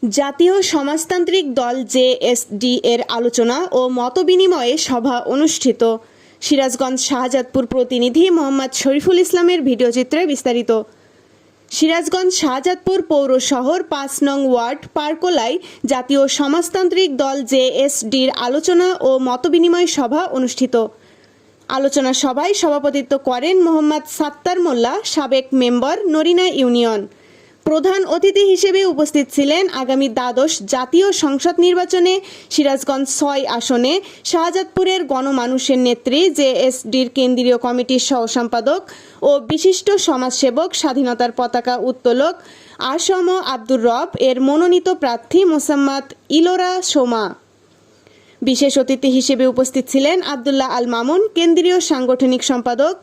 জাতীয় সমাজতান্ত্রিক দল জেএসডি এর আলোচনা ও মতবিনিময়ে সভা অনুষ্ঠিত। সিরাজগঞ্জ শাহজাদপুর প্রতিনিধি মোহাম্মদ শরীফুল ইসলামের ভিডিওচিত্রে বিস্তারিত। সিরাজগঞ্জ শাহজাদপুর পৌর শহর ৫ নং ওয়ার্ড পারকোলায় জাতীয় সমাজতান্ত্রিক দল জেএসডির আলোচনা ও মতবিনিময় সভা অনুষ্ঠিত। আলোচনা সভায় সভাপতিত্ব করেন মোহাম্মদ সাত্তার মোল্লা, সাবেক মেম্বার নরিনা ইউনিয়ন। প্রধান অতিথি হিসেবে উপস্থিত ছিলেন আগামী দ্বাদশ জাতীয় সংসদ নির্বাচনে সিরাজগঞ্জ ৬ আসনে শাহজাদপুরের গণমানুষের নেত্রী জেএসডির কেন্দ্রীয় কমিটির সহ সম্পাদক ও বিশিষ্ট সমাজসেবক স্বাধীনতার পতাকা উত্তোলক আসম আব্দুর রব এর মনোনীত প্রার্থী মোসাম্মদ ইলোরা সোমা। বিশেষ অতিথি হিসেবে উপস্থিত ছিলেন আব্দুল্লাহ আল মামুন, কেন্দ্রীয় সাংগঠনিক সম্পাদক,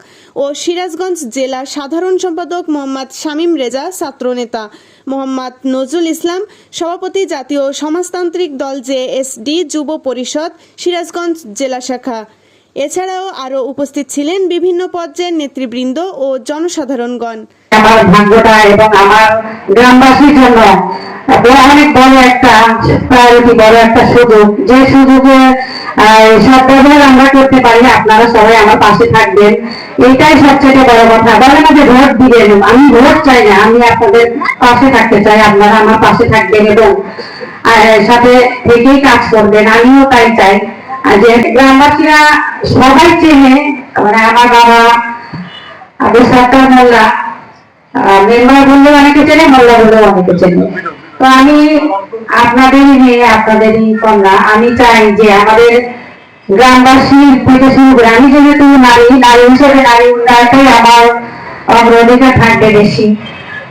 ও সিরাজগঞ্জ জেলার সাধারণ সম্পাদক মোহাম্মদ শামীম রেজা, ছাত্রনেতা মোহাম্মদ নজরুল ইসলাম, সভাপতি জাতীয় সমাজতান্ত্রিক দল জেএসডি যুব পরিষদ সিরাজগঞ্জ জেলা শাখা। এছাড়াও আরও উপস্থিত ছিলেন বিভিন্ন পর্যায়ের নেতৃবৃন্দ ও জনসাধারণগণ। আমার ভাগ্যটা এবং আমার গ্রামবাসীর জন্য অনেক বড় একটা প্রায়োরিটি, বড় একটা সুযোগ, যে সুযোগে সদ্ব্যবহার আমরা করতে পারি। আপনারা সবাই আমার পাশে থাকবেন, এইটাই সবচেয়ে বড় কথা। বলে না যে ভোট দিবেন, আমি ভোট চাই না, আমি আপনাদের পাশে থাকতে চাই। আপনারা আমার পাশে থাকবেন এবং সাথে থেকেই কাজ করবেন, আমিও তাই চাই। যে গ্রামবাসীরা সবাই চেনে, মানে আমার বাবা আবু সাত্তার মোল্লা মেম্বার বললেও অনেকে চেনে, মোল্লা বললেও অনেকে চেনে। তো আমি আপনাদেরই মেয়ে, আপনাদেরই কন্যা। আমি চাই যে আমাদের গ্রামবাসী থেকে শুরু করে, আমি যেহেতু নারী হিসেবে নারী উন্নয়নটাই আমার অগ্রাধিকার থাকবে বেশি।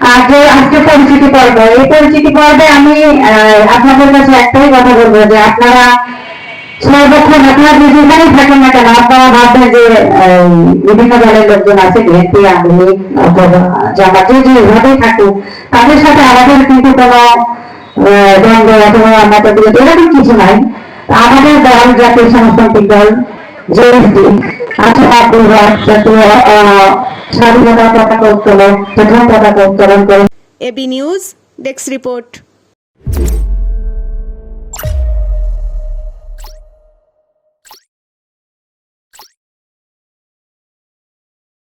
আর যে আজকে পরিচিতি পর্ব, এই পরিচিতি পর্বে আমি আপনাদের কাছে একটাই কথা বলবো যে আপনারা সর্বক্ষণ, আপনারা যেখানেই থাকেন না কেন, আপনারা ভাববেন যে বিভিন্ন দলের লোকজন আছে, বিএনপি, আওয়ামী লীগ, জামাত, যেভাবেই থাকুক, তাদের সাথে আমাদের কিন্তু কোনো দ্বন্দ্ব অথবা মতবিরোধ এরকম কিছু নাই। আমাদের দল জাতীয় সমাজতান্ত্রিক দল জেএসডি জাতীয় স্বাধীনতা পতাকা উত্তোলন, প্রথম পতাকা উত্তোলন করে। AB news desk report.